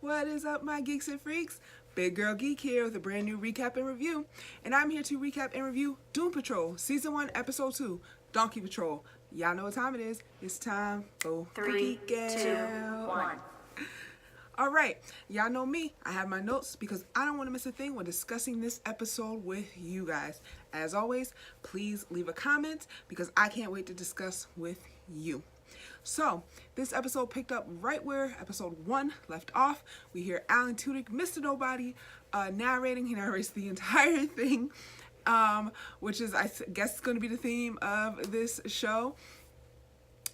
What is up, my geeks and freaks? Big Girl Geek here with a brand new recap and review. And I'm here to recap and review Doom Patrol, Season 1, Episode 2, Donkey Patrol. Y'all know what time it is. It's time for 3, 2, 1. Alright, y'all know me. I have my notes because I don't want to miss a thing when discussing this episode with you guys. As always, please leave a comment because I can't wait to discuss with you. So, this episode picked up right where episode 1 left off. We hear Alan Tudyk, Mr. Nobody, narrating. He narrates the entire thing, which is, I guess, going to be the theme of this show.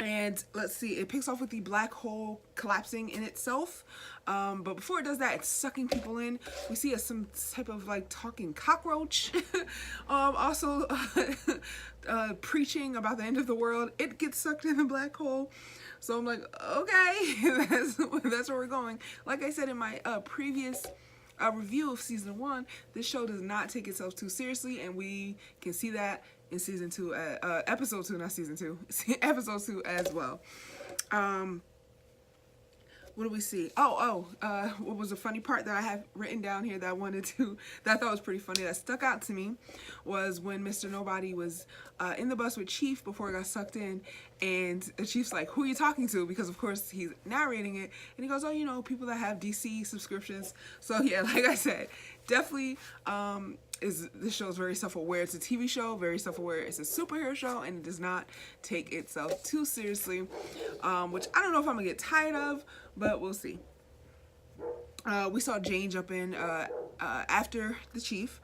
And let's see, it picks off with the black hole collapsing in itself. But before it does that, it's sucking people in. We see some type of like talking cockroach. Also preaching about the end of the world. It gets sucked in the black hole. So I'm like, okay, that's where we're going. Like I said in my previous review of season 1, this show does not take itself too seriously, and we can see that in season 2, episode 2, not season 2, episode 2 as well. What do we see? What was a funny part that I have written down here that I thought was pretty funny, that stuck out to me, was when Mr. Nobody was in the bus with Chief before it got sucked in, and the Chief's like, who are you talking to? Because of course he's narrating it, and he goes, oh, you know, people that have DC subscriptions. So yeah, like I said, definitely this show is very self-aware. It's a TV show, very self-aware. It's a superhero show, and it does not take itself too seriously, which I don't know if I'm gonna get tired of, but we'll see. We saw Jane jump in after the Chief.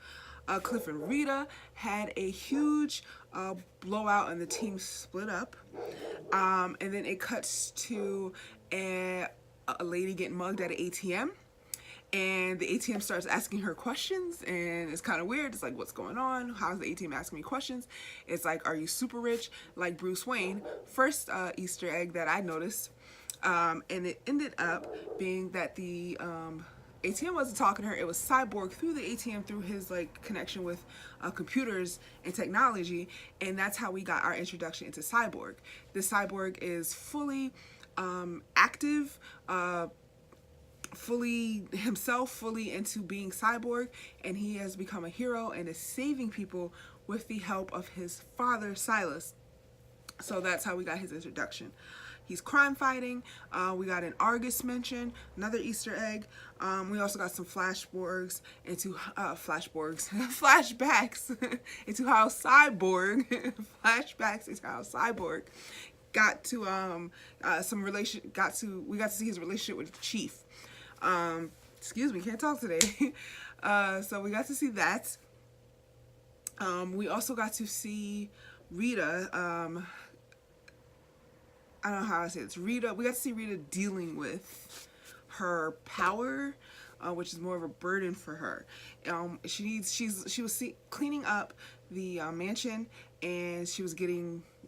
Cliff and Rita had a huge blowout, and the team split up. And then it cuts to a lady getting mugged at an ATM. And the ATM starts asking her questions, and it's kind of weird. It's like, what's going on? How's the ATM asking me questions? It's like, are you super rich like Bruce Wayne? First Easter egg that I noticed. And it ended up being that the ATM wasn't talking to her. It was Cyborg through the ATM, through his like connection with computers and technology. And that's how we got our introduction into Cyborg. The Cyborg is fully active, fully into being Cyborg, and he has become a hero and is saving people with the help of his father, Silas. So that's how we got his introduction. He's crime fighting. We got an Argus mention, another Easter egg. We also got some flashbacks into how Cyborg got to we got to see his relationship with the Chief. Excuse me, can't talk today. So we got to see that. We also got to see Rita. I don't know how I say it. It's Rita. We got to see Rita dealing with her power, which is more of a burden for her. She was cleaning up the mansion, and she was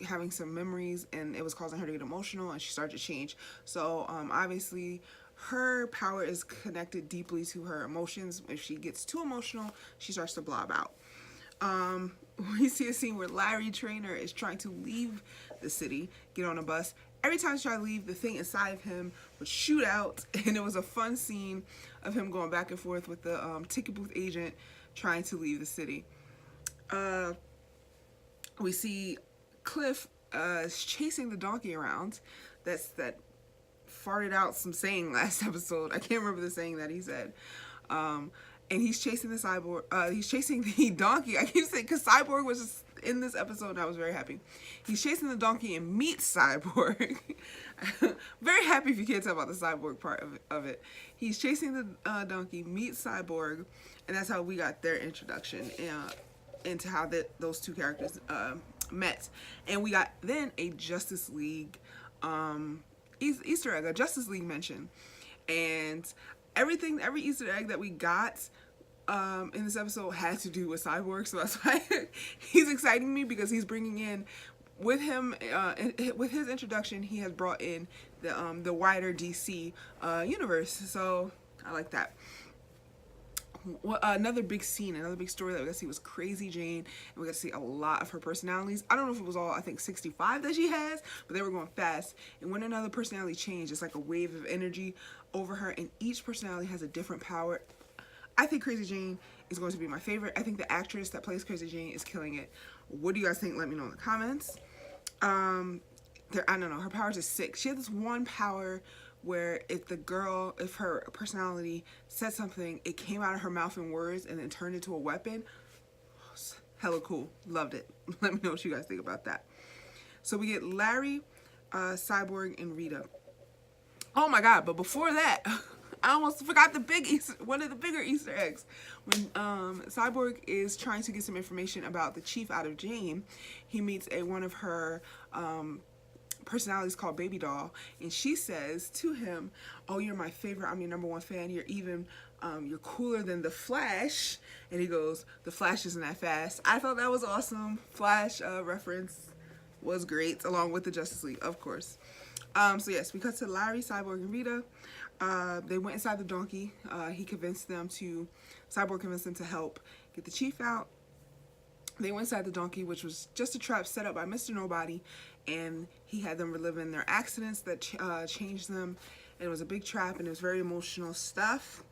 having some memories, and it was causing her to get emotional, and she started to change. So obviously her power is connected deeply to her emotions. If she gets too emotional, she starts to blob out. We see a scene where Larry Trainer is trying to leave the city, get on a bus. Every time he tried to leave, the thing inside of him would shoot out, and it was a fun scene of him going back and forth with the ticket booth agent trying to leave the city. We see Cliff chasing the donkey around. That farted out some saying last episode. I can't remember the saying that he said. And he's chasing the Cyborg. He's chasing the donkey. I keep saying, because Cyborg was just in this episode, and I was very happy. He's chasing the donkey and meets Cyborg. Very happy if you can't tell about the Cyborg part of it. He's chasing the donkey, meets Cyborg, and that's how we got their introduction into how those two characters met. And we got then a Justice League Easter egg, a Justice League mention, and every Easter egg that we got in this episode had to do with Cyborg. So that's why he's exciting me, because he's bringing in with him with his introduction, he has brought in the wider DC universe. So I like that. another big scene, another big story that we got to see was Crazy Jane, and we got to see a lot of her personalities. I don't know if it was all, I think 65 that she has, but they were going fast. And when another personality changed, it's like a wave of energy over her, and each personality has a different power. I think Crazy Jane is going to be my favorite. I think the actress that plays Crazy Jane is killing it. What do you guys think? Let me know in the comments. I don't know, her powers are sick. She had this one power where if her personality said something, it came out of her mouth in words and then turned into a weapon. Hella cool. Loved it. Let me know what you guys think about that. So we get Larry, Cyborg, and Rita. Oh my god, but before that, I almost forgot one of the bigger Easter eggs. When Cyborg is trying to get some information about the chief out of Jane, he meets one of her personalities called Baby Doll, and she says to him, "Oh, you're my favorite. I'm your #1 fan. You're even you're cooler than the Flash." And he goes, "The Flash isn't that fast." I thought that was awesome. Flash reference was great, along with the Justice League, of course. So yes, we cut to Larry, Cyborg, and Rita. They went inside the donkey. Cyborg convinced them to help get the chief out. They went inside the donkey, which was just a trap set up by Mr. Nobody, and he had them reliving their accidents that changed them. And it was a big trap, and it was very emotional stuff.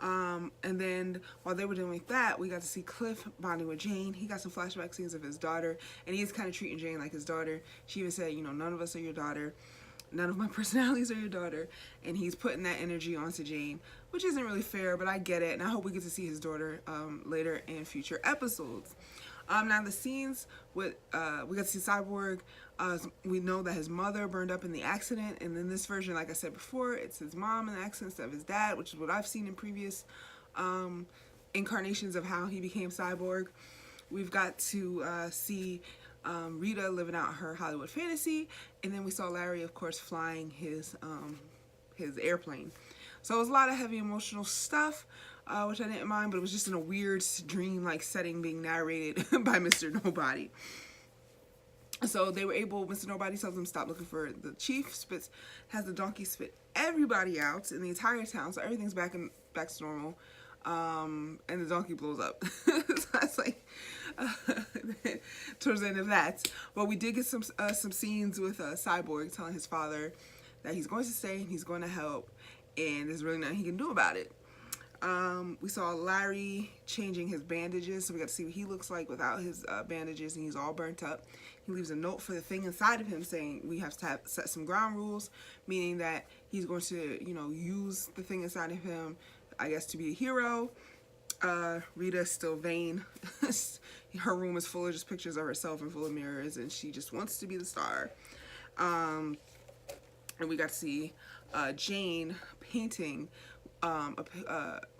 And then while they were doing that, we got to see Cliff bonding with Jane. He got some flashback scenes of his daughter, and he's kind of treating Jane like his daughter. She even said, none of us are your daughter. None of my personalities are your daughter. And he's putting that energy onto Jane, which isn't really fair, but I get it. And I hope we get to see his daughter later in future episodes. Now the scenes with, we got to see Cyborg. We know that his mother burned up in the accident. And in this version, like I said before, it's his mom in the accident instead of his dad, which is what I've seen in previous incarnations of how he became Cyborg. We've got to see Rita living out her Hollywood fantasy, and then we saw Larry, of course, flying his airplane. So it was a lot of heavy emotional stuff, which I didn't mind, but it was just in a weird dream-like setting being narrated by Mr. Nobody. So they were able, Mr. Nobody tells them stop looking for the chief, has the donkey spit everybody out in the entire town, so everything's back to normal. And the donkey blows up. So that's like towards the end of that. But we did get some scenes with Cyborg telling his father that he's going to stay and he's going to help, and there's really nothing he can do about it. We saw Larry changing his bandages, so we got to see what he looks like without his bandages, and he's all burnt up. He leaves a note for the thing inside of him saying we have to set some ground rules, meaning that he's going to, use the thing inside of him, I guess, to be a hero. Rita's still vain. Her room is full of just pictures of herself and full of mirrors, and she just wants to be the star. And we got to see Jane painting a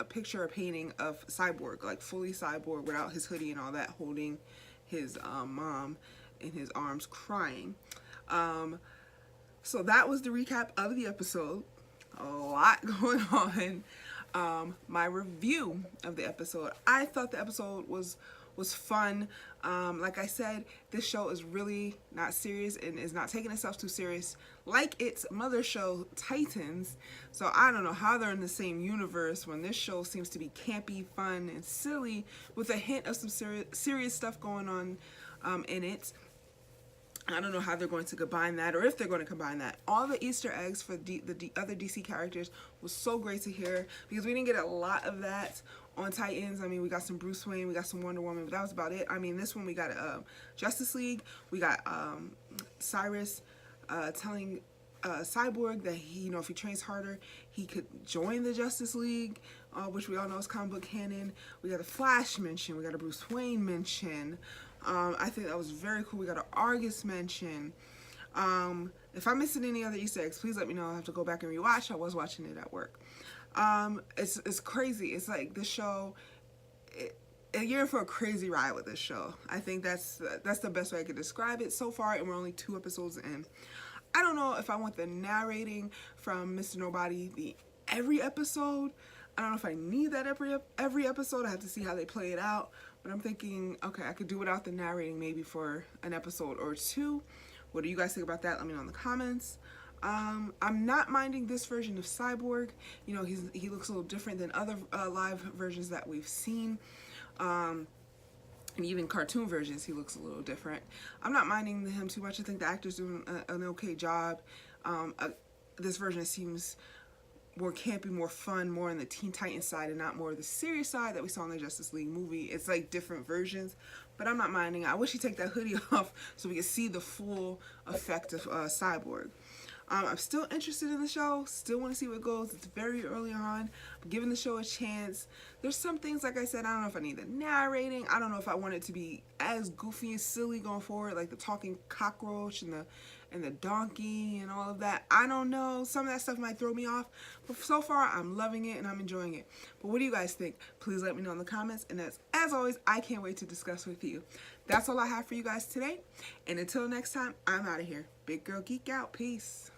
painting of Cyborg, like fully Cyborg without his hoodie and all that, holding his mom in his arms crying. So that was the recap of the episode. A lot going on. My review of the episode. I thought the episode was fun. Like I said, this show is really not serious and is not taking itself too serious like its mother show Titans. So I don't know how they're in the same universe when this show seems to be campy, fun, and silly with a hint of some serious stuff going on in it. I don't know how they're going to combine that, or if they're going to combine that. All the Easter eggs for the other DC characters was so great to hear, because we didn't get a lot of that on Titans. I mean, we got some Bruce Wayne, we got some Wonder Woman, but that was about it. I mean, this one we got Justice League. We got Cyrus telling Cyborg that he, if he trains harder, he could join the Justice League, which we all know is comic book canon. We got a Flash mention. We got a Bruce Wayne mention. I think that was very cool. We got an Argus mention. If I'm missing any other Easter eggs, please let me know. I'll have to go back and rewatch. I was watching it at work. It's crazy. It's like this show, you're in for a crazy ride with this show. I think that's the best way I could describe it so far, and we're only 2 episodes in. I don't know if I want the narrating from Mr. Nobody every episode. I don't know if I need that every episode. I have to see how they play it out. But I'm thinking, okay, I could do without the narrating maybe for an episode or 2. What do you guys think about that? Let me know in the comments. I'm not minding this version of Cyborg. You know, he looks a little different than other live versions that we've seen. And even cartoon versions, he looks a little different. I'm not minding him too much. I think the actor's doing an okay job. This version seems more campy, more fun, more on the Teen Titans side and not more the serious side that we saw in the Justice League movie. It's like different versions, but I'm not minding. I wish he'd take that hoodie off so we could see the full effect of Cyborg. I'm still interested in the show, still want to see what goes. It's very early on, but giving the show a chance. There's some things, like I said, I don't know if I need the narrating. I don't know if I want it to be as goofy and silly going forward, like the talking cockroach and the donkey and all of that. I don't know. Some of that stuff might throw me off, but so far I'm loving it and I'm enjoying it. But what do you guys think? Please let me know in the comments, and as always, I can't wait to discuss with you. That's all I have for you guys today, and until next time, I'm out of here. Big Girl Geek out. Peace.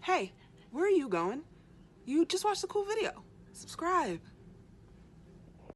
Hey, where are you going? You just watched a cool video. Subscribe.